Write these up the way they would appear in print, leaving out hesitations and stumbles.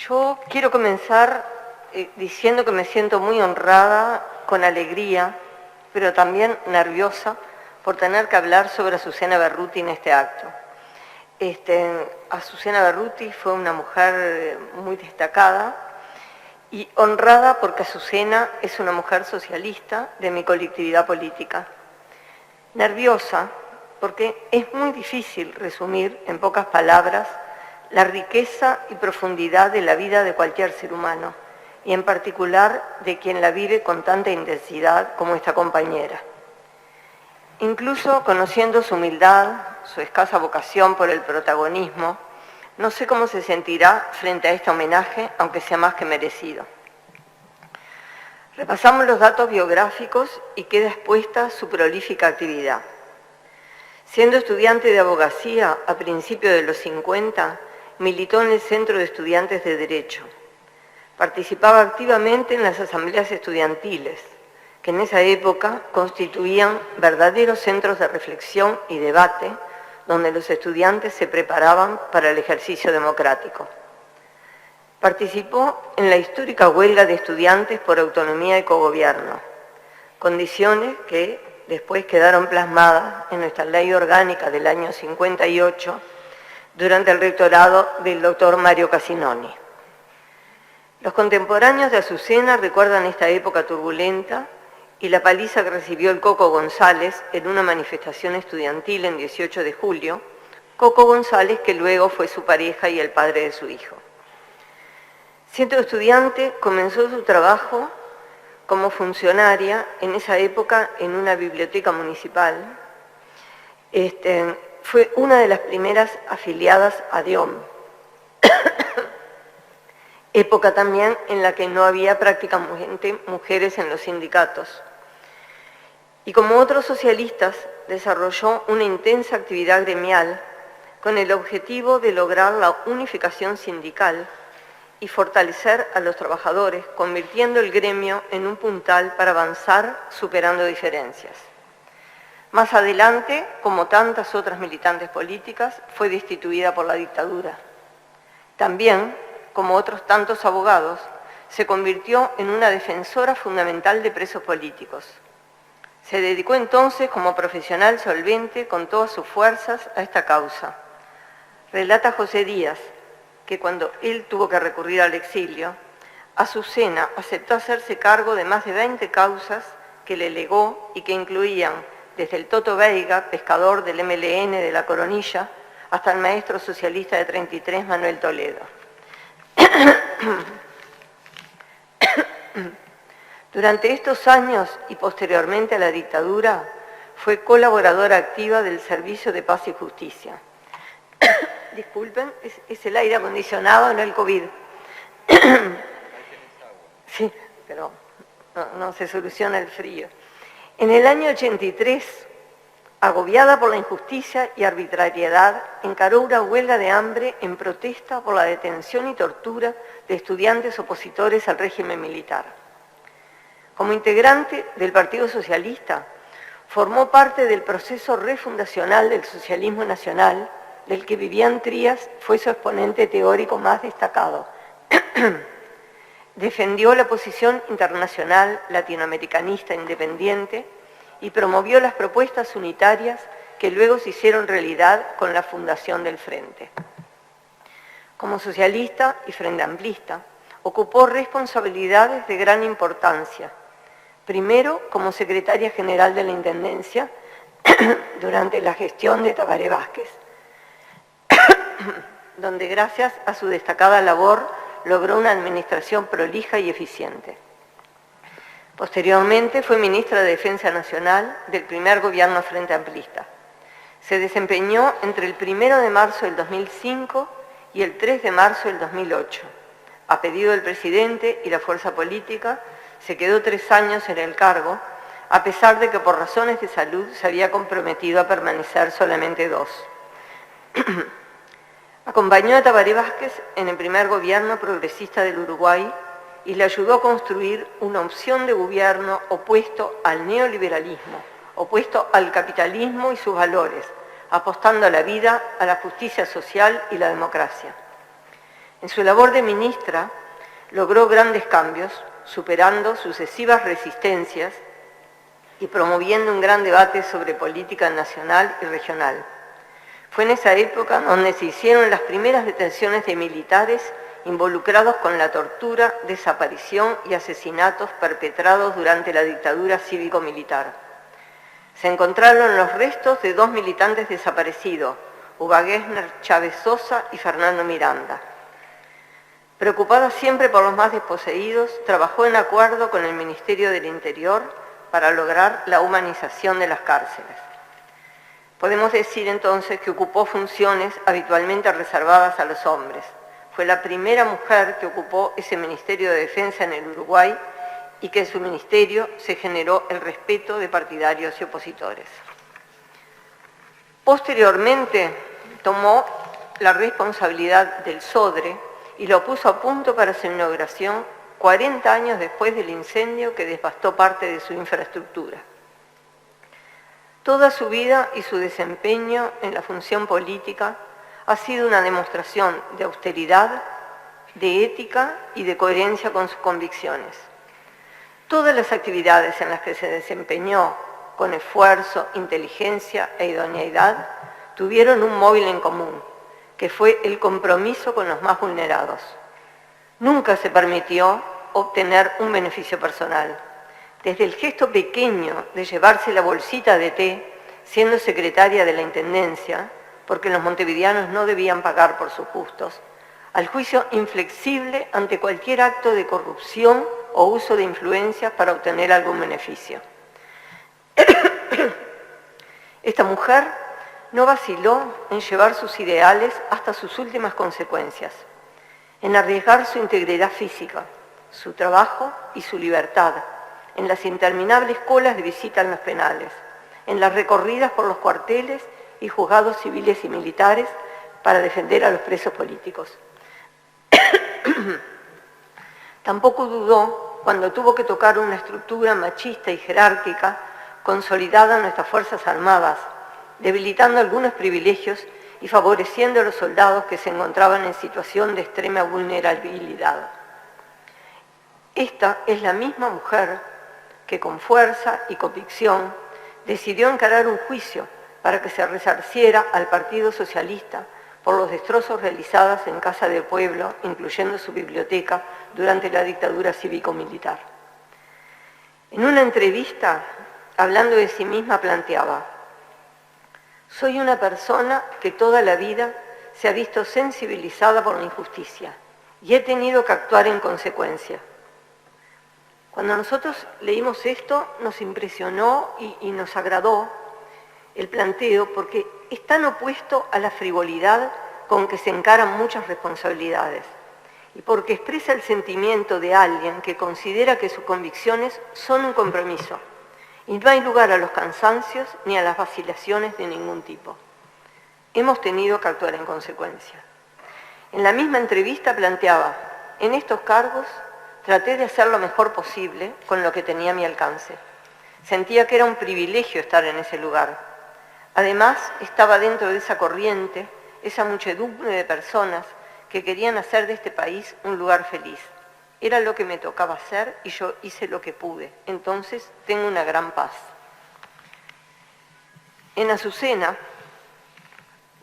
Yo quiero comenzar diciendo que me siento muy honrada, con alegría, pero también nerviosa por tener que hablar sobre Azucena Berruti en este acto. Azucena Berruti fue una mujer muy destacada y honrada porque Azucena es una mujer socialista de mi colectividad política. Nerviosa porque es muy difícil resumir en pocas palabras la riqueza y profundidad de la vida de cualquier ser humano, y en particular de quien la vive con tanta intensidad como esta compañera. Incluso conociendo su humildad, su escasa vocación por el protagonismo, no sé cómo se sentirá frente a este homenaje, aunque sea más que merecido. Repasamos los datos biográficos y queda expuesta su prolífica actividad. Siendo estudiante de abogacía a principios de los 50, militó en el Centro de Estudiantes de Derecho. Participaba activamente en las asambleas estudiantiles, que en esa época constituían verdaderos centros de reflexión y debate, donde los estudiantes se preparaban para el ejercicio democrático. Participó en la histórica huelga de estudiantes por autonomía y cogobierno, condiciones que después quedaron plasmadas en nuestra ley orgánica del año 58 durante el rectorado del doctor Mario Casinoni. Los contemporáneos de Azucena recuerdan esta época turbulenta y la paliza que recibió el Coco González en una manifestación estudiantil en 18 de julio, Coco González que luego fue su pareja y el padre de su hijo. Siendo estudiante, comenzó su trabajo como funcionaria en esa época en una biblioteca municipal. Fue una de las primeras afiliadas a DIOM, época también en la que no había prácticamente mujeres en los sindicatos. Y como otros socialistas, desarrolló una intensa actividad gremial con el objetivo de lograr la unificación sindical y fortalecer a los trabajadores, convirtiendo el gremio en un puntal para avanzar superando diferencias. Más adelante, como tantas otras militantes políticas, fue destituida por la dictadura. También, como otros tantos abogados, se convirtió en una defensora fundamental de presos políticos. Se dedicó entonces como profesional solvente con todas sus fuerzas a esta causa. Relata José Díaz que cuando él tuvo que recurrir al exilio, Azucena aceptó hacerse cargo de más de 20 causas que le legó y que incluían desde el Toto Veiga, pescador del MLN de La Coronilla, hasta el maestro socialista de 33, Manuel Toledo. Durante estos años y posteriormente a la dictadura, fue colaboradora activa del Servicio de Paz y Justicia. Disculpen, es el aire acondicionado, no el COVID. Sí, pero no se soluciona el frío. En el año 83, agobiada por la injusticia y arbitrariedad, encaró una huelga de hambre en protesta por la detención y tortura de estudiantes opositores al régimen militar. Como integrante del Partido Socialista, formó parte del proceso refundacional del socialismo nacional, del que Vivian Trías fue su exponente teórico más destacado. Defendió la posición internacional latinoamericanista independiente y promovió las propuestas unitarias que luego se hicieron realidad con la fundación del Frente. Como socialista y frente amplista, ocupó responsabilidades de gran importancia. Primero, como secretaria general de la Intendencia durante la gestión de Tabaré Vázquez, donde gracias a su destacada labor logró una administración prolija y eficiente. Posteriormente fue ministra de Defensa Nacional del primer gobierno frente amplista. Se desempeñó entre el 1 de marzo del 2005 y el 3 de marzo del 2008. A pedido del presidente y la fuerza política, se quedó 3 años en el cargo, a pesar de que por razones de salud se había comprometido a permanecer solamente 2. Acompañó a Tabaré Vázquez en el primer gobierno progresista del Uruguay y le ayudó a construir una opción de gobierno opuesto al neoliberalismo, opuesto al capitalismo y sus valores, apostando a la vida, a la justicia social y la democracia. En su labor de ministra logró grandes cambios, superando sucesivas resistencias y promoviendo un gran debate sobre política nacional y regional. Fue en esa época donde se hicieron las primeras detenciones de militares involucrados con la tortura, desaparición y asesinatos perpetrados durante la dictadura cívico-militar. Se encontraron los restos de 2 militantes desaparecidos, Uva Gessner Chávez Sosa y Fernando Miranda. Preocupada siempre por los más desposeídos, trabajó en acuerdo con el Ministerio del Interior para lograr la humanización de las cárceles. Podemos decir entonces que ocupó funciones habitualmente reservadas a los hombres. Fue la primera mujer que ocupó ese Ministerio de Defensa en el Uruguay y que en su ministerio se generó el respeto de partidarios y opositores. Posteriormente tomó la responsabilidad del SODRE y lo puso a punto para su inauguración 40 años después del incendio que devastó parte de su infraestructura. Toda su vida y su desempeño en la función política ha sido una demostración de austeridad, de ética y de coherencia con sus convicciones. Todas las actividades en las que se desempeñó con esfuerzo, inteligencia e idoneidad tuvieron un móvil en común, que fue el compromiso con los más vulnerados. Nunca se permitió obtener un beneficio personal. Desde el gesto pequeño de llevarse la bolsita de té, siendo secretaria de la Intendencia, porque los montevideanos no debían pagar por sus gustos, al juicio inflexible ante cualquier acto de corrupción o uso de influencias para obtener algún beneficio. Esta mujer no vaciló en llevar sus ideales hasta sus últimas consecuencias, en arriesgar su integridad física, su trabajo y su libertad, en las interminables colas de visita en los penales, en las recorridas por los cuarteles y juzgados civiles y militares para defender a los presos políticos. Tampoco dudó cuando tuvo que tocar una estructura machista y jerárquica consolidada en nuestras Fuerzas Armadas, debilitando algunos privilegios y favoreciendo a los soldados que se encontraban en situación de extrema vulnerabilidad. Esta es la misma mujer que con fuerza y convicción decidió encarar un juicio para que se resarciera al Partido Socialista por los destrozos realizados en Casa del Pueblo, incluyendo su biblioteca, durante la dictadura cívico-militar. En una entrevista, hablando de sí misma, planteaba: soy una persona que toda la vida se ha visto sensibilizada por la injusticia y he tenido que actuar en consecuencia. Cuando nosotros leímos esto, nos impresionó y nos agradó el planteo, porque es tan opuesto a la frivolidad con que se encaran muchas responsabilidades y porque expresa el sentimiento de alguien que considera que sus convicciones son un compromiso y no hay lugar a los cansancios ni a las vacilaciones de ningún tipo. Hemos tenido que actuar en consecuencia. En la misma entrevista planteaba: en estos cargos traté de hacer lo mejor posible con lo que tenía a mi alcance. Sentía que era un privilegio estar en ese lugar. Además, estaba dentro de esa corriente, esa muchedumbre de personas que querían hacer de este país un lugar feliz. Era lo que me tocaba hacer y yo hice lo que pude. Entonces, tengo una gran paz. En Azucena,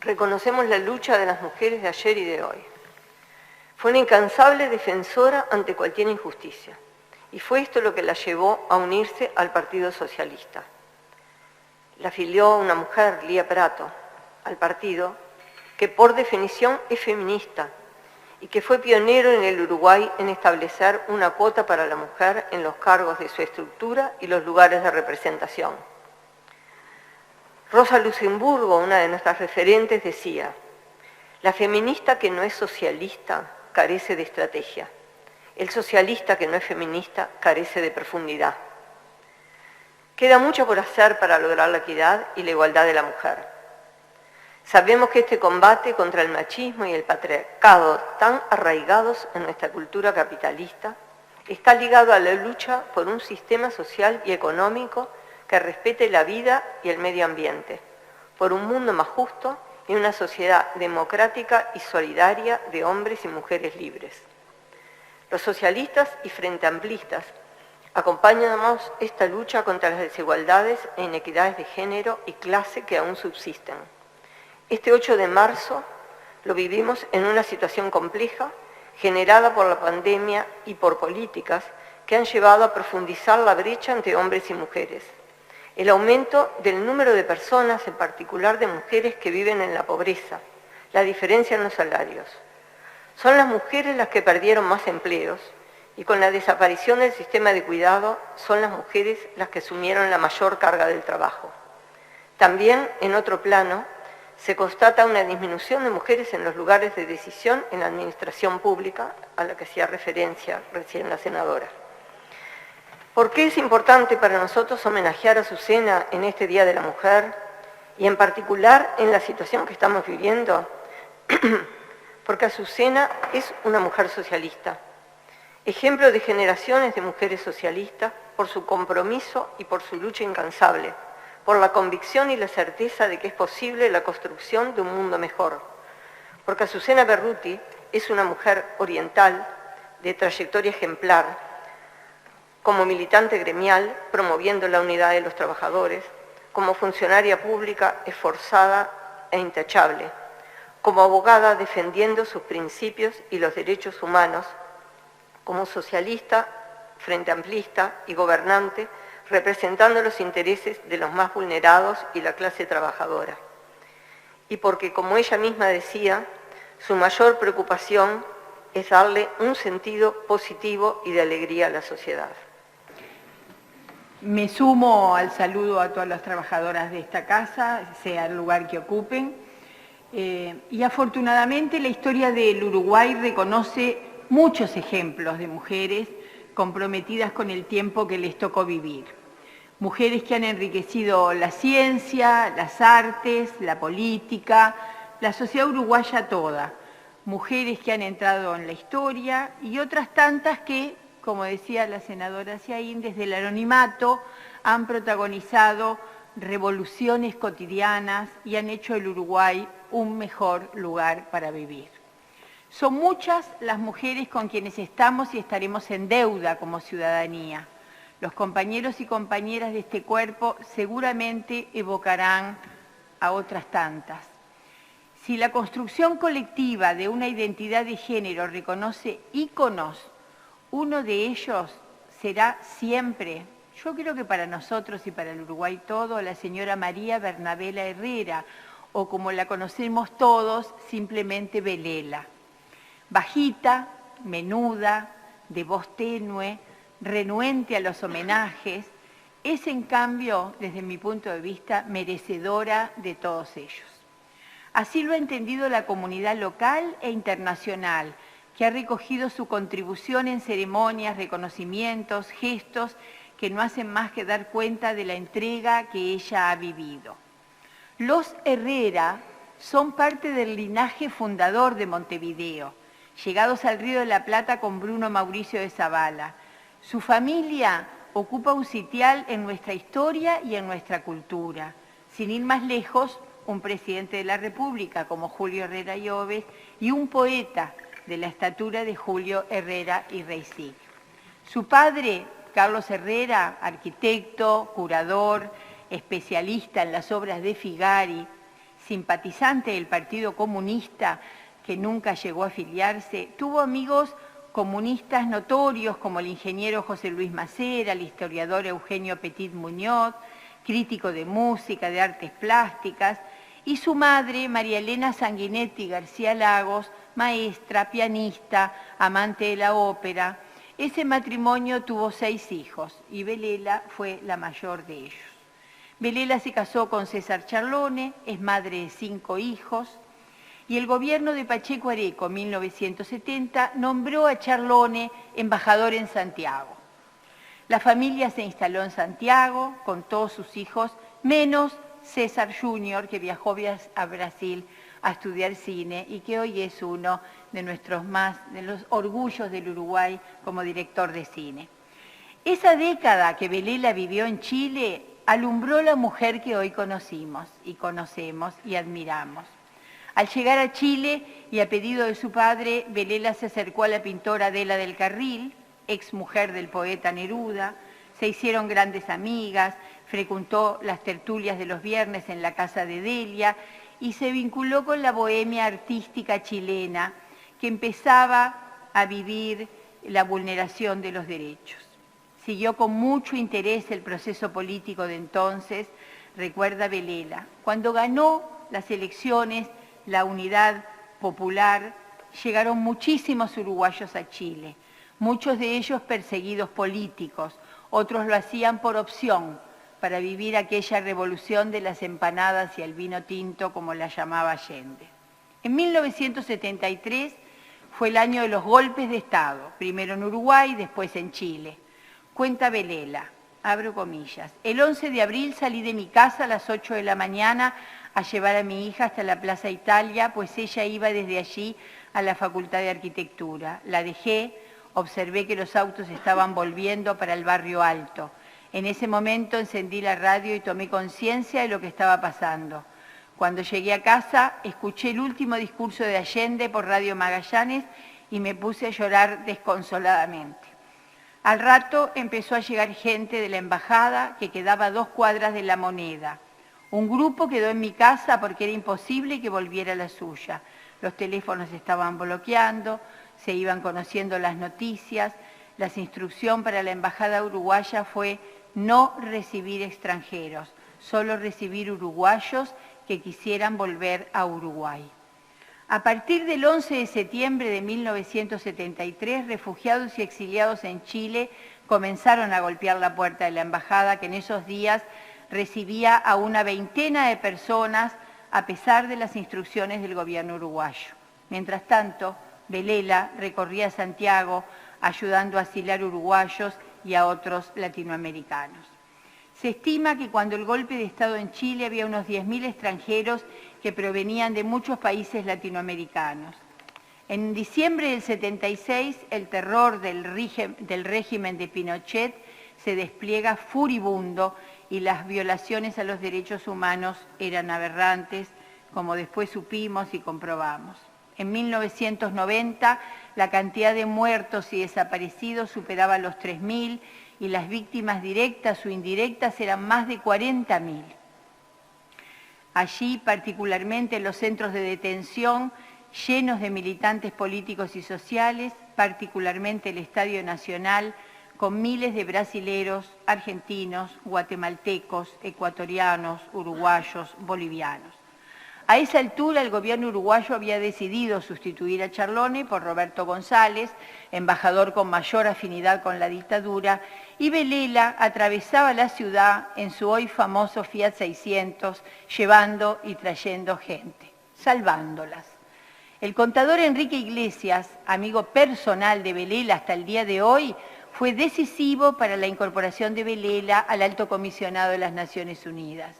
reconocemos la lucha de las mujeres de ayer y de hoy. Fue una incansable defensora ante cualquier injusticia. Y fue esto lo que la llevó a unirse al Partido Socialista. La afilió una mujer, Lía Prato, al partido, que por definición es feminista y que fue pionero en el Uruguay en establecer una cuota para la mujer en los cargos de su estructura y los lugares de representación. Rosa Luxemburgo, una de nuestras referentes, decía: la feminista que no es socialista carece de estrategia. El socialista que no es feminista carece de profundidad. Queda mucho por hacer para lograr la equidad y la igualdad de la mujer. Sabemos que este combate contra el machismo y el patriarcado tan arraigados en nuestra cultura capitalista está ligado a la lucha por un sistema social y económico que respete la vida y el medio ambiente, por un mundo más justo y una sociedad democrática y solidaria de hombres y mujeres libres. Los socialistas y frente amplistas acompañamos esta lucha contra las desigualdades e inequidades de género y clase que aún subsisten. Este 8 de marzo lo vivimos en una situación compleja generada por la pandemia y por políticas que han llevado a profundizar la brecha entre hombres y mujeres. El aumento del número de personas, en particular de mujeres que viven en la pobreza, la diferencia en los salarios. Son las mujeres las que perdieron más empleos y con la desaparición del sistema de cuidado son las mujeres las que asumieron la mayor carga del trabajo. También, en otro plano, se constata una disminución de mujeres en los lugares de decisión en la administración pública, a la que hacía referencia recién la senadora. ¿Por qué es importante para nosotros homenajear a Azucena en este Día de la Mujer y en particular en la situación que estamos viviendo? Porque Azucena es una mujer socialista, ejemplo de generaciones de mujeres socialistas por su compromiso y por su lucha incansable, por la convicción y la certeza de que es posible la construcción de un mundo mejor. Porque Azucena Berruti es una mujer oriental de trayectoria ejemplar, como militante gremial, promoviendo la unidad de los trabajadores, como funcionaria pública esforzada e intachable, como abogada defendiendo sus principios y los derechos humanos, como socialista, frente amplista y gobernante, representando los intereses de los más vulnerados y la clase trabajadora. Y porque, como ella misma decía, su mayor preocupación es darle un sentido positivo y de alegría a la sociedad. Me sumo al saludo a todas las trabajadoras de esta casa, sea el lugar que ocupen. Y afortunadamente la historia del Uruguay reconoce muchos ejemplos de mujeres comprometidas con el tiempo que les tocó vivir. Mujeres que han enriquecido la ciencia, las artes, la política, la sociedad uruguaya toda. Mujeres que han entrado en la historia y otras tantas que, como decía la senadora Ciaín, desde el anonimato han protagonizado revoluciones cotidianas y han hecho el Uruguay un mejor lugar para vivir. Son muchas las mujeres con quienes estamos y estaremos en deuda como ciudadanía. Los compañeros y compañeras de este cuerpo seguramente evocarán a otras tantas. Si la construcción colectiva de una identidad de género reconoce íconos, uno de ellos será siempre, yo creo que para nosotros y para el Uruguay todo, la señora María Bernabela Herrera, o como la conocemos todos, simplemente Belela. Bajita, menuda, de voz tenue, renuente a los homenajes, es en cambio, desde mi punto de vista, merecedora de todos ellos. Así lo ha entendido la comunidad local e internacional, que ha recogido su contribución en ceremonias, reconocimientos, gestos que no hacen más que dar cuenta de la entrega que ella ha vivido. Los Herrera son parte del linaje fundador de Montevideo, llegados al Río de la Plata con Bruno Mauricio de Zavala. Su familia ocupa un sitial en nuestra historia y en nuestra cultura. Sin ir más lejos, un presidente de la República como Julio Herrera Lloves y un poeta de la estatura de Julio Herrera y Reisig. Su padre, Carlos Herrera, arquitecto, curador, especialista en las obras de Figari, simpatizante del Partido Comunista, que nunca llegó a afiliarse, tuvo amigos comunistas notorios como el ingeniero José Luis Macera, el historiador Eugenio Petit Muñoz, crítico de música, de artes plásticas, y su madre, María Elena Sanguinetti García Lagos, maestra, pianista, amante de la ópera. Ese matrimonio tuvo 6 hijos y Belela fue la mayor de ellos. Belela se casó con César Charlone, es madre de 5 hijos, y el gobierno de Pacheco Areco, en 1970, nombró a Charlone embajador en Santiago. La familia se instaló en Santiago con todos sus hijos, menos César Jr., que viajó a Brasil a estudiar cine y que hoy es uno de los orgullos del Uruguay como director de cine. Esa década que Belela vivió en Chile alumbró la mujer que hoy conocimos y conocemos y admiramos. Al llegar a Chile y a pedido de su padre, Belela se acercó a la pintora Adela del Carril, ex mujer del poeta Neruda. Se hicieron grandes amigas, frecuentó las tertulias de los viernes en la casa de Delia y se vinculó con la bohemia artística chilena que empezaba a vivir la vulneración de los derechos. Siguió con mucho interés el proceso político de entonces, recuerda Belela. Cuando ganó las elecciones, la Unidad Popular, llegaron muchísimos uruguayos a Chile, muchos de ellos perseguidos políticos, otros lo hacían por opción, para vivir aquella revolución de las empanadas y el vino tinto, como la llamaba Allende. En 1973 fue el año de los golpes de Estado, primero en Uruguay, después en Chile. Cuenta Belela, abro comillas, el 11 de abril salí de mi casa a las 8 de la mañana a llevar a mi hija hasta la Plaza Italia, pues ella iba desde allí a la Facultad de Arquitectura. La dejé, observé que los autos estaban volviendo para el barrio Alto. En ese momento encendí la radio y tomé conciencia de lo que estaba pasando. Cuando llegué a casa, escuché el último discurso de Allende por Radio Magallanes y me puse a llorar desconsoladamente. Al rato empezó a llegar gente de la embajada que quedaba a 2 cuadras de La Moneda. Un grupo quedó en mi casa porque era imposible que volviera a la suya. Los teléfonos estaban bloqueando, se iban conociendo las noticias. La instrucción para la embajada uruguaya fue no recibir extranjeros, solo recibir uruguayos que quisieran volver a Uruguay. A partir del 11 de septiembre de 1973, refugiados y exiliados en Chile comenzaron a golpear la puerta de la embajada, que en esos días recibía a una veintena de personas a pesar de las instrucciones del gobierno uruguayo. Mientras tanto, Belela recorría Santiago ayudando a asilar uruguayos y a otros latinoamericanos. Se estima que cuando el golpe de Estado en Chile había unos 10.000 extranjeros que provenían de muchos países latinoamericanos. En diciembre del 76, el terror del régimen de Pinochet se despliega furibundo y las violaciones a los derechos humanos eran aberrantes, como después supimos y comprobamos. En 1990, la cantidad de muertos y desaparecidos superaba los 3.000 y las víctimas directas o indirectas eran más de 40.000. Allí, particularmente en los centros de detención, llenos de militantes políticos y sociales, particularmente el Estadio Nacional, con miles de brasileros, argentinos, guatemaltecos, ecuatorianos, uruguayos, bolivianos. A esa altura, el gobierno uruguayo había decidido sustituir a Charlone por Roberto González, embajador con mayor afinidad con la dictadura, y Belela atravesaba la ciudad en su hoy famoso Fiat 600, llevando y trayendo gente, salvándolas. El contador Enrique Iglesias, amigo personal de Belela hasta el día de hoy, fue decisivo para la incorporación de Belela al Alto Comisionado de las Naciones Unidas.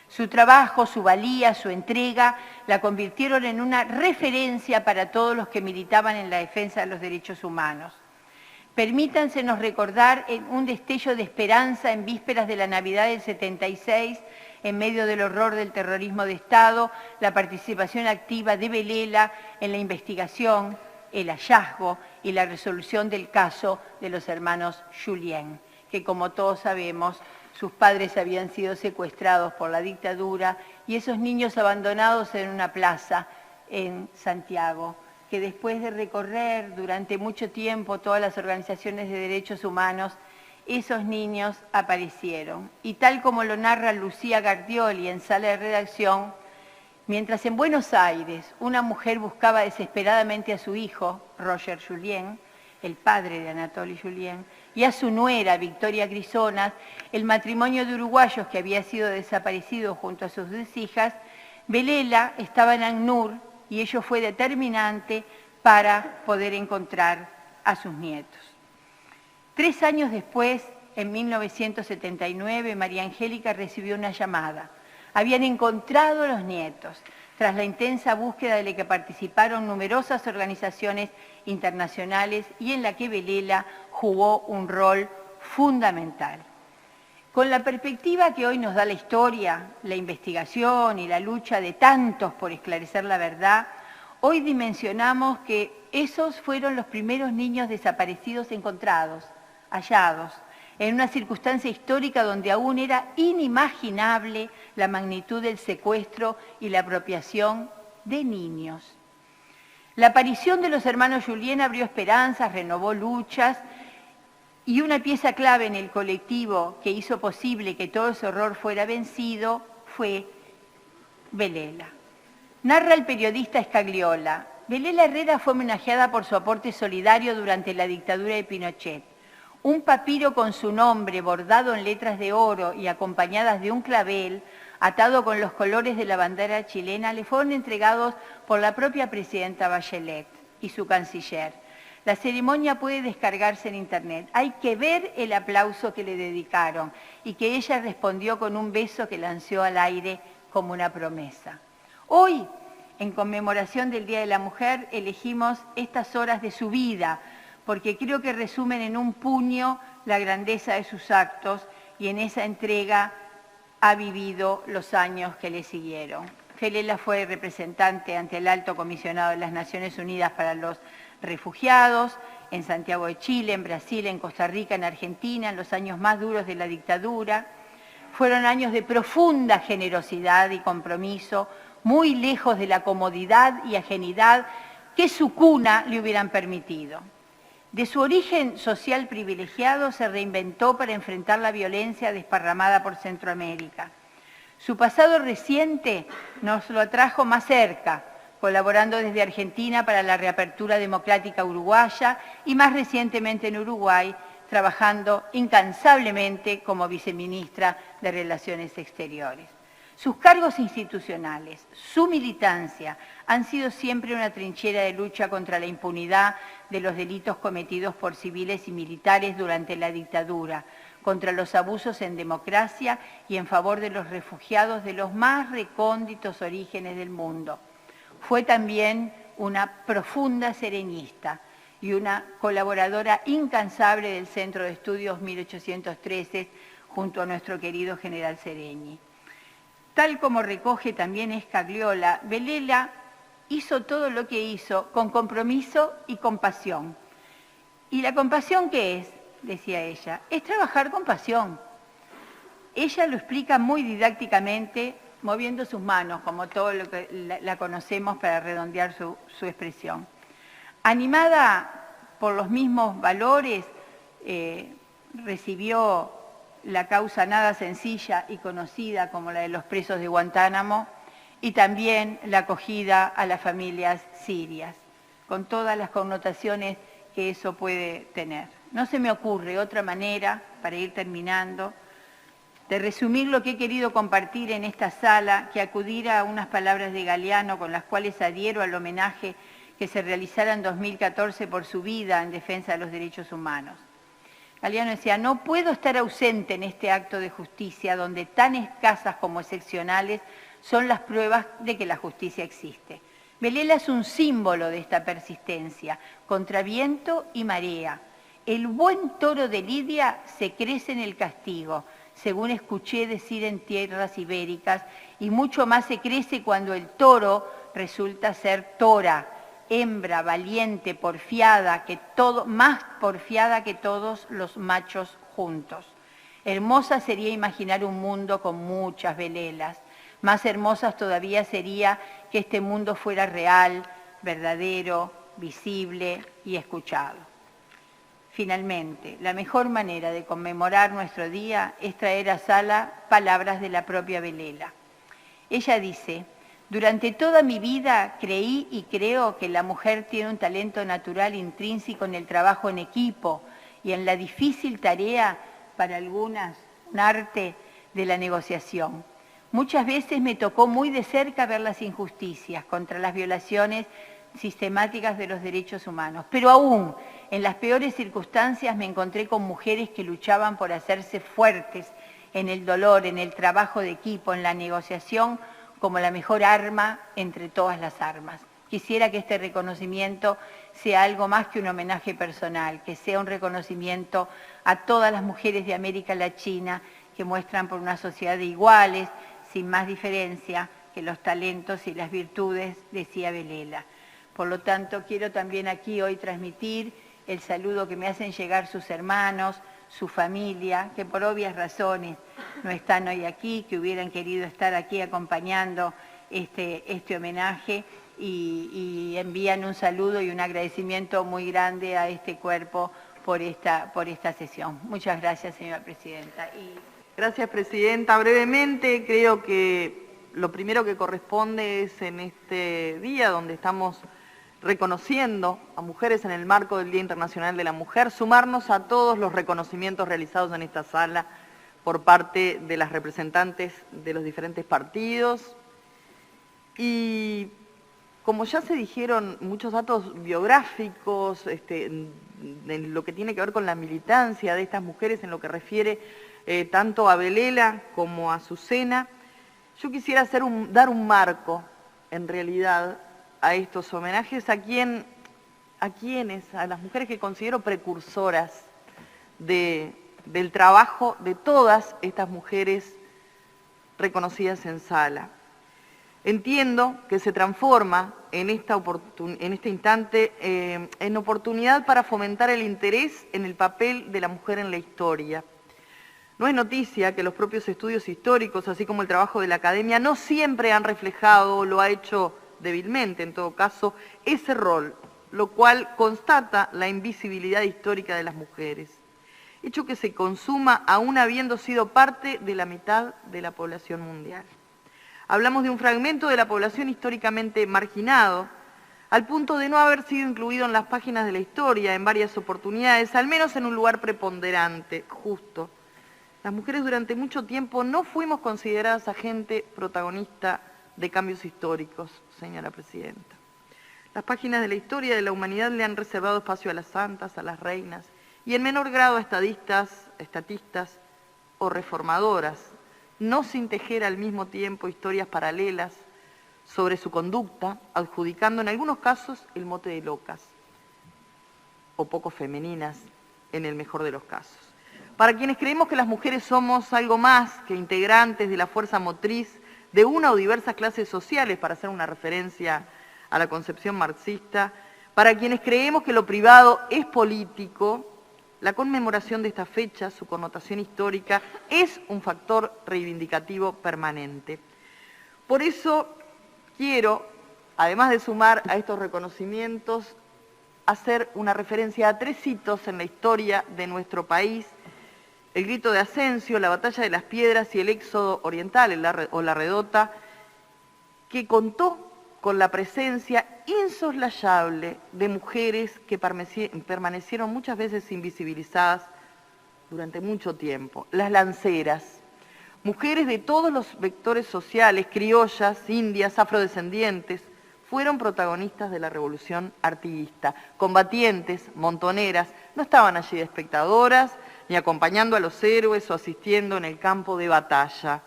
Su trabajo, su valía, su entrega la convirtieron en una referencia para todos los que militaban en la defensa de los derechos humanos. Permítansenos recordar en un destello de esperanza en vísperas de la Navidad del 76, en medio del horror del terrorismo de Estado, la participación activa de Belela en la investigación, el hallazgo y la resolución del caso de los hermanos Julien, que como todos sabemos, sus padres habían sido secuestrados por la dictadura y esos niños abandonados en una plaza en Santiago, que después de recorrer durante mucho tiempo todas las organizaciones de derechos humanos, esos niños aparecieron. Y tal como lo narra Lucía Gardioli en Sala de Redacción, mientras en Buenos Aires una mujer buscaba desesperadamente a su hijo, Roger Julien, el padre de Anatoly Julien, y a su nuera, Victoria Grisonas, el matrimonio de uruguayos que había sido desaparecido junto a sus 2 hijas, Belela estaba en ACNUR y ello fue determinante para poder encontrar a sus nietos. 3 años después, en 1979, María Angélica recibió una llamada. Habían encontrado a los nietos, tras la intensa búsqueda de la que participaron numerosas organizaciones internacionales y en la que Belela jugó un rol fundamental. Con la perspectiva que hoy nos da la historia, la investigación y la lucha de tantos por esclarecer la verdad, hoy dimensionamos que esos fueron los primeros niños desaparecidos encontrados, hallados, en una circunstancia histórica donde aún era inimaginable la magnitud del secuestro y la apropiación de niños. La aparición de los hermanos Julien abrió esperanzas, renovó luchas, y una pieza clave en el colectivo que hizo posible que todo ese horror fuera vencido fue Belela. Narra el periodista Scagliola. Belela Herrera fue homenajeada por su aporte solidario durante la dictadura de Pinochet. Un papiro con su nombre bordado en letras de oro y acompañadas de un clavel, atado con los colores de la bandera chilena, le fueron entregados por la propia presidenta Bachelet y su canciller. La ceremonia puede descargarse en internet. Hay que ver el aplauso que le dedicaron y que ella respondió con un beso que lanzó al aire como una promesa. Hoy, en conmemoración del Día de la Mujer, elegimos estas horas de su vida, porque creo que resumen en un puño la grandeza de sus actos y en esa entrega ha vivido los años que le siguieron. Belela fue representante ante el Alto Comisionado de las Naciones Unidas para los Refugiados, en Santiago de Chile, en Brasil, en Costa Rica, en Argentina, en los años más duros de la dictadura. Fueron años de profunda generosidad y compromiso, muy lejos de la comodidad y ajenidad que su cuna le hubieran permitido. De su origen social privilegiado se reinventó para enfrentar la violencia desparramada por Centroamérica. Su pasado reciente nos lo trajo más cerca, colaborando desde Argentina para la reapertura democrática uruguaya y más recientemente en Uruguay, trabajando incansablemente como viceministra de Relaciones Exteriores. Sus cargos institucionales, su militancia, han sido siempre una trinchera de lucha contra la impunidad de los delitos cometidos por civiles y militares durante la dictadura, contra los abusos en democracia y en favor de los refugiados de los más recónditos orígenes del mundo. Fue también una profunda serenista y una colaboradora incansable del Centro de Estudios 1813 junto a nuestro querido general Seregni. Tal como recoge también Scagliola, Belela hizo todo lo que hizo con compromiso y compasión. ¿Y la compasión qué es?, decía ella, es trabajar con pasión. Ella lo explica muy didácticamente, moviendo sus manos, como todo lo que la conocemos para redondear su expresión. Animada por los mismos valores, recibió la causa nada sencilla y conocida como la de los presos de Guantánamo y también la acogida a las familias sirias, con todas las connotaciones que eso puede tener. No se me ocurre otra manera, para ir terminando, de resumir lo que he querido compartir en esta sala, que acudir a unas palabras de Galeano con las cuales adhiero al homenaje que se realizara en 2014 por su vida en defensa de los derechos humanos. Galeano decía, no puedo estar ausente en este acto de justicia donde tan escasas como excepcionales son las pruebas de que la justicia existe. Belela es un símbolo de esta persistencia, contra viento y marea. El buen toro de Lidia se crece en el castigo, según escuché decir en tierras ibéricas, y mucho más se crece cuando el toro resulta ser tora, hembra, valiente, porfiada, más porfiada que todos los machos juntos. Hermosa sería imaginar un mundo con muchas Belelas. Más hermosas todavía sería que este mundo fuera real, verdadero, visible y escuchado. Finalmente, la mejor manera de conmemorar nuestro día es traer a sala palabras de la propia Belela. Ella dice, durante toda mi vida creí y creo que la mujer tiene un talento natural intrínseco en el trabajo en equipo y en la difícil tarea, para algunas, un arte de la negociación. Muchas veces me tocó muy de cerca ver las injusticias contra las violaciones sistemáticas de los derechos humanos, pero aún en las peores circunstancias me encontré con mujeres que luchaban por hacerse fuertes en el dolor, en el trabajo de equipo, en la negociación, como la mejor arma entre todas las armas. Quisiera que este reconocimiento sea algo más que un homenaje personal, que sea un reconocimiento a todas las mujeres de América Latina que muestran por una sociedad de iguales, sin más diferencia que los talentos y las virtudes, decía Belela. Por lo tanto, quiero también aquí hoy transmitir el saludo que me hacen llegar sus hermanos, su familia, que por obvias razones no están hoy aquí, que hubieran querido estar aquí acompañando este homenaje y envían un saludo y un agradecimiento muy grande a este cuerpo por esta sesión. Muchas gracias, señora presidenta. Gracias, presidenta. Brevemente, creo que lo primero que corresponde es en este día donde estamos reconociendo a mujeres en el marco del Día Internacional de la Mujer, sumarnos a todos los reconocimientos realizados en esta sala por parte de las representantes de los diferentes partidos. Y como ya se dijeron muchos datos biográficos, en lo que tiene que ver con la militancia de estas mujeres, en lo que refiere tanto a Belela como a Azucena, yo quisiera dar un marco, en realidad, a estos homenajes, a las mujeres que considero precursoras del trabajo de todas estas mujeres reconocidas en sala. Entiendo que se transforma en este instante en oportunidad para fomentar el interés en el papel de la mujer en la historia. No es noticia que los propios estudios históricos, así como el trabajo de la academia, no siempre han reflejado, o lo ha hecho débilmente en todo caso, ese rol, lo cual constata la invisibilidad histórica de las mujeres, hecho que se consuma aún habiendo sido parte de la mitad de la población mundial. Hablamos de un fragmento de la población históricamente marginado, al punto de no haber sido incluido en las páginas de la historia en varias oportunidades, al menos en un lugar preponderante, justo. Las mujeres durante mucho tiempo no fuimos consideradas agente protagonista de cambios históricos, señora presidenta. Las páginas de la historia de la humanidad le han reservado espacio a las santas, a las reinas, y en menor grado a estatistas o reformadoras, no sin tejer al mismo tiempo historias paralelas sobre su conducta, adjudicando en algunos casos el mote de locas, o poco femeninas, en el mejor de los casos. Para quienes creemos que las mujeres somos algo más que integrantes de la fuerza motriz de una o diversas clases sociales, para hacer una referencia a la concepción marxista, para quienes creemos que lo privado es político, la conmemoración de esta fecha, su connotación histórica, es un factor reivindicativo permanente. Por eso quiero, además de sumar a estos reconocimientos, hacer una referencia a 3 hitos en la historia de nuestro país: el grito de Asensio, la batalla de las Piedras y el éxodo oriental, o la Redota, que contó con la presencia insoslayable de mujeres que permanecieron muchas veces invisibilizadas durante mucho tiempo. Las lanceras, mujeres de todos los vectores sociales, criollas, indias, afrodescendientes, fueron protagonistas de la revolución artiguista. Combatientes, montoneras, no estaban allí de espectadoras, ni acompañando a los héroes o asistiendo en el campo de batalla.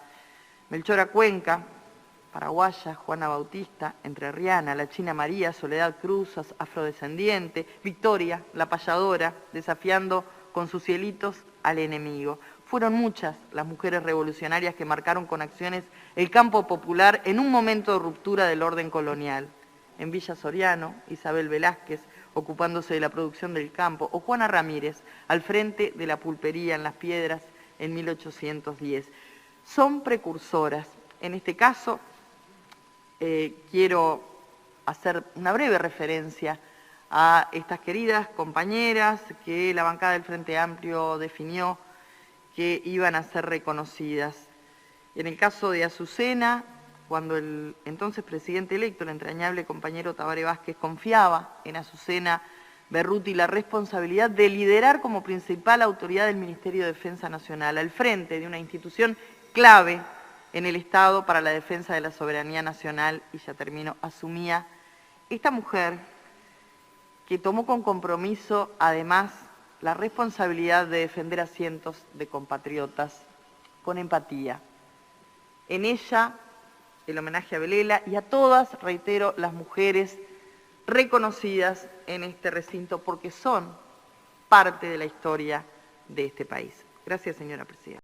Melchora Cuenca, paraguaya, Juana Bautista, entrerriana, la China María, Soledad Cruz, afrodescendiente, Victoria, la payadora, desafiando con sus cielitos al enemigo. Fueron muchas las mujeres revolucionarias que marcaron con acciones el campo popular en un momento de ruptura del orden colonial. En Villa Soriano, Isabel Velázquez, ocupándose de la producción del campo, o Juana Ramírez, al frente de la pulpería en Las Piedras en 1810. Son precursoras. En este caso, quiero hacer una breve referencia a estas queridas compañeras que la bancada del Frente Amplio definió que iban a ser reconocidas. En el caso de Azucena, cuando el entonces presidente electo, el entrañable compañero Tabaré Vázquez, confiaba en Azucena Berruti la responsabilidad de liderar como principal autoridad del Ministerio de Defensa Nacional, al frente de una institución clave en el Estado para la defensa de la soberanía nacional, y ya termino, asumía esta mujer que tomó con compromiso, además, la responsabilidad de defender a cientos de compatriotas con empatía. En ella, el homenaje a Belela y a todas, reitero, las mujeres reconocidas en este recinto porque son parte de la historia de este país. Gracias, señora presidenta.